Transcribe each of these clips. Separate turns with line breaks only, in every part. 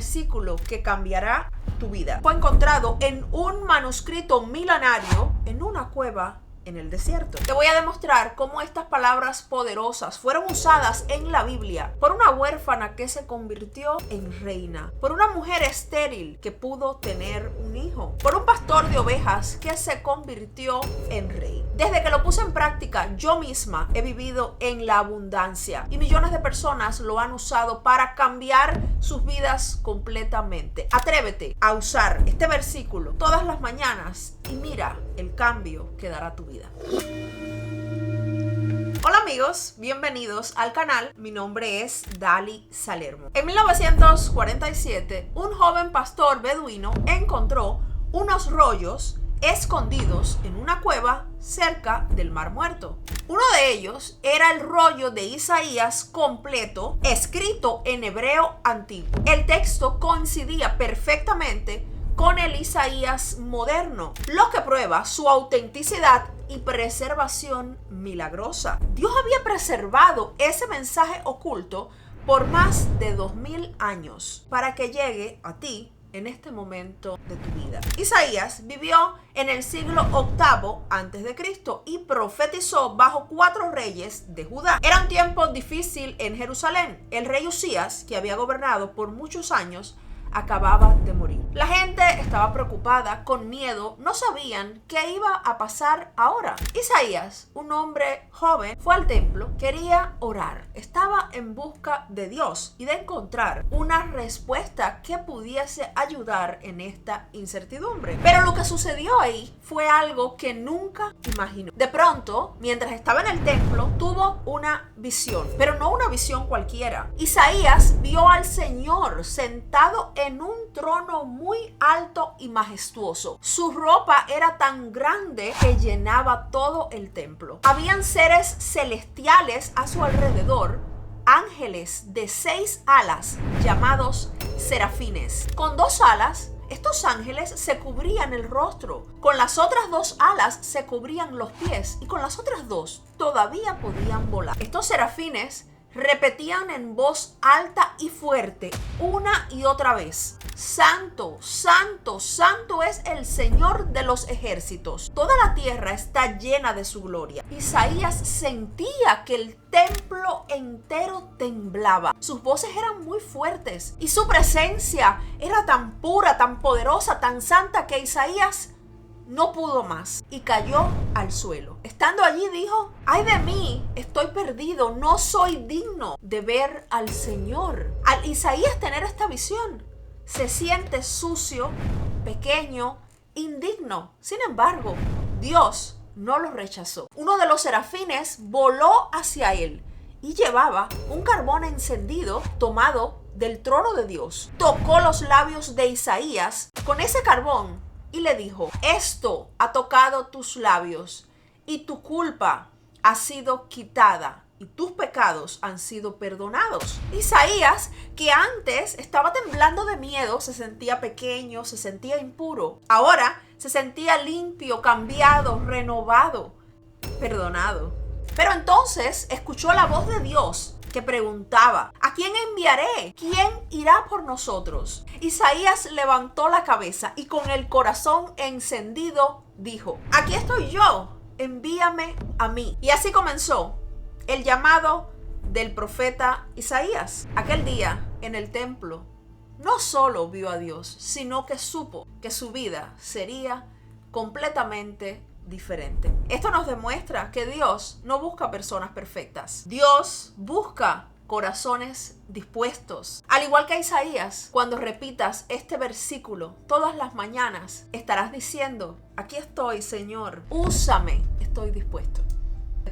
versículo que cambiará tu vida. Fue encontrado en un manuscrito milenario en una cueva en el desierto. Te voy a demostrar cómo estas palabras poderosas fueron usadas en la Biblia por una huérfana que se convirtió en reina, por una mujer estéril que pudo tener un hijo, por un pastor de ovejas que se convirtió en rey. Desde que lo puse en práctica, yo misma he vivido en la abundancia y millones de personas lo han usado para cambiar sus vidas completamente. Atrévete a usar este versículo todas las mañanas y mira el cambio que dará tu vida. Hola amigos, bienvenidos al canal. Mi nombre es Dali Salermo. En 1947, un joven pastor beduino encontró unos rollos escondidos en una cueva cerca del Mar Muerto. Uno de ellos era el rollo de Isaías completo, escrito en hebreo antiguo. El texto coincidía perfectamente con el Isaías moderno, lo que prueba su autenticidad y preservación milagrosa. Dios había preservado ese mensaje oculto por más de 2000 años para que llegue a ti en este momento de tu vida. Isaías vivió en el siglo VIII a.C. y profetizó bajo 4 reyes de Judá. Era un tiempo difícil en Jerusalén. El rey Usías, que había gobernado por muchos años, acababa de morir. La gente estaba preocupada, con miedo, no sabían qué iba a pasar ahora. Isaías, un hombre joven, fue al templo, quería orar, estaba en busca de Dios y de encontrar una respuesta que pudiese ayudar en esta incertidumbre. Pero lo que sucedió ahí fue algo que nunca imaginó. De pronto, mientras estaba en el templo, tuvo una visión, pero no una visión cualquiera. Isaías vio al Señor sentado en un trono muy alto y majestuoso. Su ropa era tan grande que llenaba todo el templo. Habían seres celestiales a su alrededor, ángeles de 6 alas llamados serafines. Con 2 alas, estos ángeles se cubrían el rostro. Con las otras 2 alas se cubrían los pies y con las otras 2 todavía podían volar. Estos serafines repetían en voz alta y fuerte una y otra vez: Santo, Santo, Santo es el Señor de los ejércitos. Toda la tierra está llena de su gloria. Isaías sentía que el templo entero temblaba. Sus voces eran muy fuertes y su presencia era tan pura, tan poderosa, tan santa que Isaías no pudo más y cayó al suelo. Estando allí dijo: ¡ay de mí! Estoy perdido, no soy digno de ver al Señor. Al Isaías tener esta visión, se siente sucio, pequeño, indigno. Sin embargo, Dios no lo rechazó. Uno de los serafines voló hacia él y llevaba un carbón encendido tomado del trono de Dios. Tocó los labios de Isaías con ese carbón y le dijo: esto ha tocado tus labios y tu culpa ha sido quitada y tus pecados han sido perdonados. Isaías, que antes estaba temblando de miedo, se sentía pequeño, se sentía impuro, ahora se sentía limpio, cambiado, renovado, perdonado. Pero entonces escuchó la voz de Dios que preguntaba: ¿a quién enviaré? ¿Quién irá por nosotros? Isaías levantó la cabeza y con el corazón encendido dijo: aquí estoy yo, envíame a mí. Y así comenzó el llamado del profeta Isaías. Aquel día en el templo no solo vio a Dios, sino que supo que su vida sería completamente diferente. Esto nos demuestra que Dios no busca personas perfectas. Dios busca corazones dispuestos. Al igual que Isaías, cuando repitas este versículo todas las mañanas, estarás diciendo: aquí estoy, Señor, úsame, estoy dispuesto.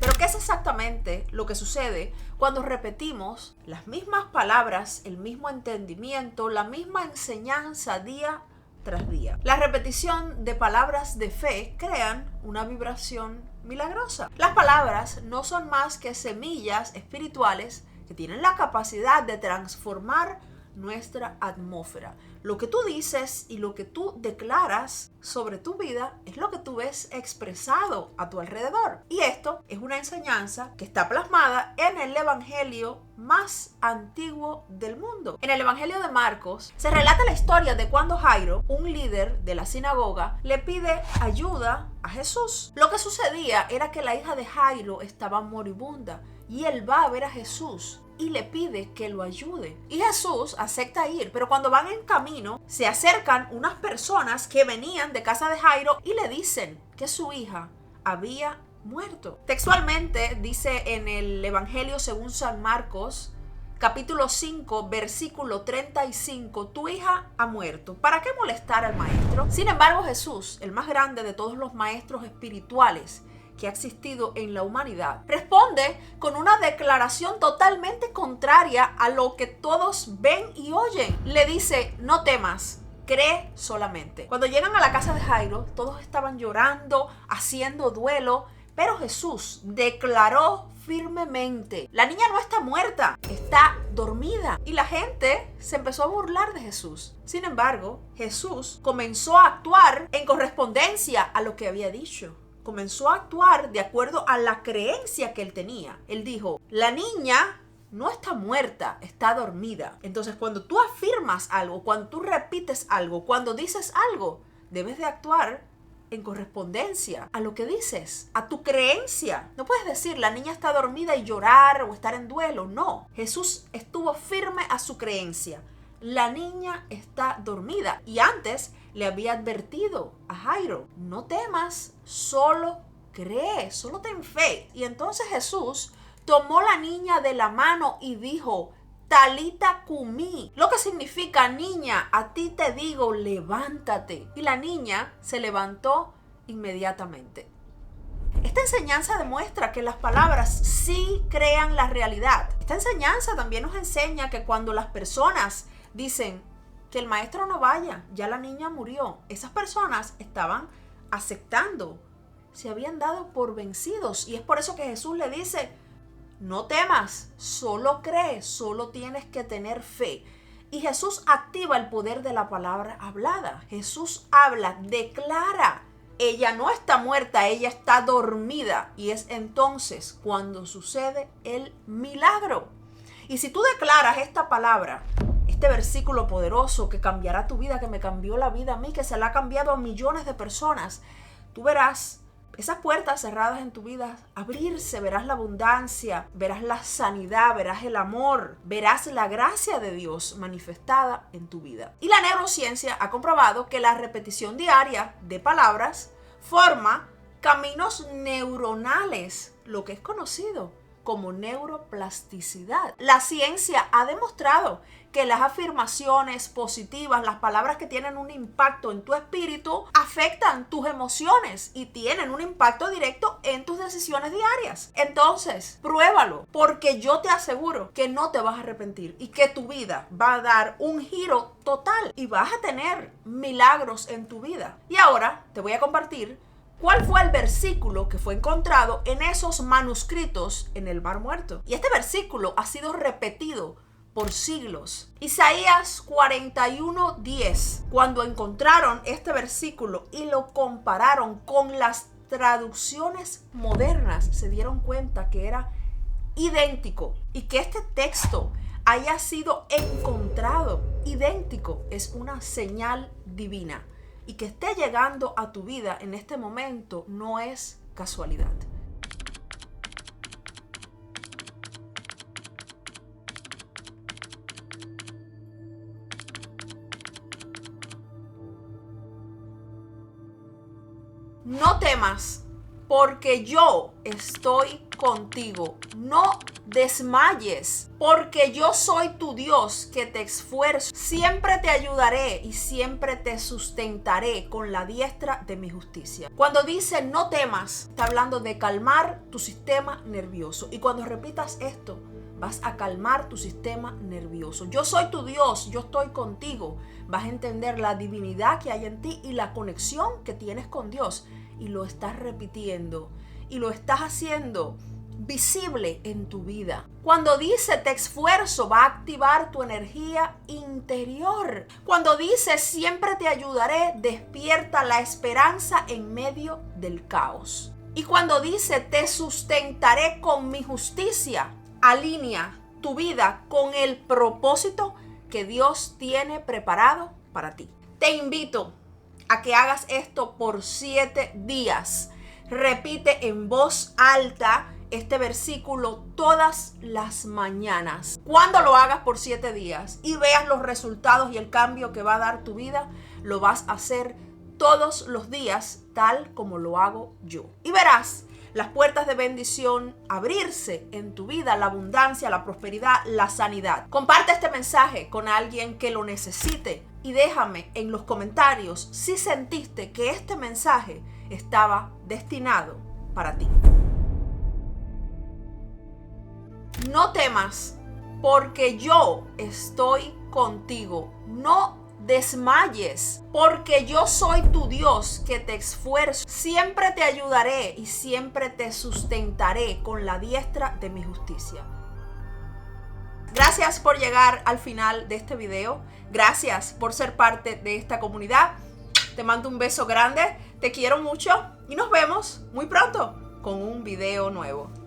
Pero ¿qué es exactamente lo que sucede cuando repetimos las mismas palabras, el mismo entendimiento, la misma enseñanza día tras día? La repetición de palabras de fe crean una vibración milagrosa. Las palabras no son más que semillas espirituales que tienen la capacidad de transformar nuestra atmósfera. Lo que tú dices y lo que tú declaras sobre tu vida es lo que tú ves expresado a tu alrededor. Y esto es una enseñanza que está plasmada en el evangelio más antiguo del mundo. En el evangelio de Marcos se relata la historia de cuando Jairo, un líder de la sinagoga, le pide ayuda a Jesús. Lo que sucedía era que la hija de Jairo estaba moribunda y él va a ver a Jesús y le pide que lo ayude. Y Jesús acepta ir, pero cuando van en camino, se acercan unas personas que venían de casa de Jairo y le dicen que su hija había muerto. Textualmente dice en el Evangelio según San Marcos, capítulo 5, versículo 35, tu hija ha muerto. ¿Para qué molestar al maestro? Sin embargo, Jesús, el más grande de todos los maestros espirituales que ha existido en la humanidad, responde con una declaración totalmente contraria a lo que todos ven y oyen. Le dice, no temas, cree solamente. Cuando llegan a la casa de Jairo, todos estaban llorando, haciendo duelo, pero Jesús declaró firmemente, la niña no está muerta, está dormida. Y la gente se empezó a burlar de Jesús. Sin embargo, Jesús comenzó a actuar en correspondencia a lo que había dicho. Comenzó a actuar de acuerdo a la creencia que él tenía. Él dijo, la niña no está muerta, está dormida. Entonces, cuando tú afirmas algo, cuando tú repites algo, cuando dices algo, debes de actuar en correspondencia a lo que dices, a tu creencia. No puedes decir, la niña está dormida y llorar o estar en duelo. No, Jesús estuvo firme a su creencia. La niña está dormida. Y antes le había advertido a Jairo, no temas, solo cree, solo ten fe. Y entonces Jesús tomó la niña de la mano y dijo, Talita cumí, lo que significa, niña, a ti te digo, levántate. Y la niña se levantó inmediatamente. Esta enseñanza demuestra que las palabras sí crean la realidad. Esta enseñanza también nos enseña que cuando las personas dicen que el maestro no vaya, ya la niña murió, esas personas estaban aceptando, se habían dado por vencidos. Y es por eso que Jesús le dice, no temas, solo cree, solo tienes que tener fe. Y Jesús activa el poder de la palabra hablada. Jesús habla, declara, ella no está muerta, ella está dormida. Y es entonces cuando sucede el milagro. Y si tú declaras esta palabra, este versículo poderoso que cambiará tu vida, que me cambió la vida a mí, que se la ha cambiado a millones de personas, tú verás esas puertas cerradas en tu vida abrirse, verás la abundancia, verás la sanidad, verás el amor, verás la gracia de Dios manifestada en tu vida. Y la neurociencia ha comprobado que la repetición diaria de palabras forma caminos neuronales, lo que es conocido como neuroplasticidad. La ciencia ha demostrado que las afirmaciones positivas, las palabras que tienen un impacto en tu espíritu, afectan tus emociones y tienen un impacto directo en tus decisiones diarias. Entonces, pruébalo, porque yo te aseguro que no te vas a arrepentir y que tu vida va a dar un giro total y vas a tener milagros en tu vida. Y ahora te voy a compartir ¿cuál fue el versículo que fue encontrado en esos manuscritos en el Mar Muerto? Y este versículo ha sido repetido por siglos. Isaías 41:10. Cuando encontraron este versículo y lo compararon con las traducciones modernas, se dieron cuenta que era idéntico y que este texto haya sido encontrado idéntico es una señal divina. Y que esté llegando a tu vida en este momento no es casualidad. No temas, porque yo estoy contigo. No desmayes, porque yo soy tu Dios que te esfuerzo. Siempre te ayudaré y siempre te sustentaré con la diestra de mi justicia. Cuando dice no temas, está hablando de calmar tu sistema nervioso. Y cuando repitas esto, vas a calmar tu sistema nervioso. Yo soy tu Dios, yo estoy contigo. Vas a entender la divinidad que hay en ti y la conexión que tienes con Dios. Y lo estás repitiendo y lo estás haciendo visible en tu vida. Cuando dice te esfuerzo, va a activar tu energía interior. Cuando dice siempre te ayudaré, despierta la esperanza en medio del caos. Y cuando dice te sustentaré con mi justicia, alinea tu vida con el propósito que Dios tiene preparado para ti. Te invito a que hagas esto por 7 días. Repite en voz alta este versículo todas las mañanas. Cuando lo hagas por 7 días y veas los resultados y el cambio que va a dar tu vida, lo vas a hacer todos los días tal como lo hago yo. Y verás las puertas de bendición abrirse en tu vida, la abundancia, la prosperidad, la sanidad. Comparte este mensaje con alguien que lo necesite y déjame en los comentarios si sentiste que este mensaje estaba destinado para ti. No temas, porque yo estoy contigo. No desmayes, porque yo soy tu Dios que te esfuerzo. Siempre te ayudaré y siempre te sustentaré con la diestra de mi justicia. Gracias por llegar al final de este video. Gracias por ser parte de esta comunidad. Te mando un beso grande. Te quiero mucho y nos vemos muy pronto con un video nuevo.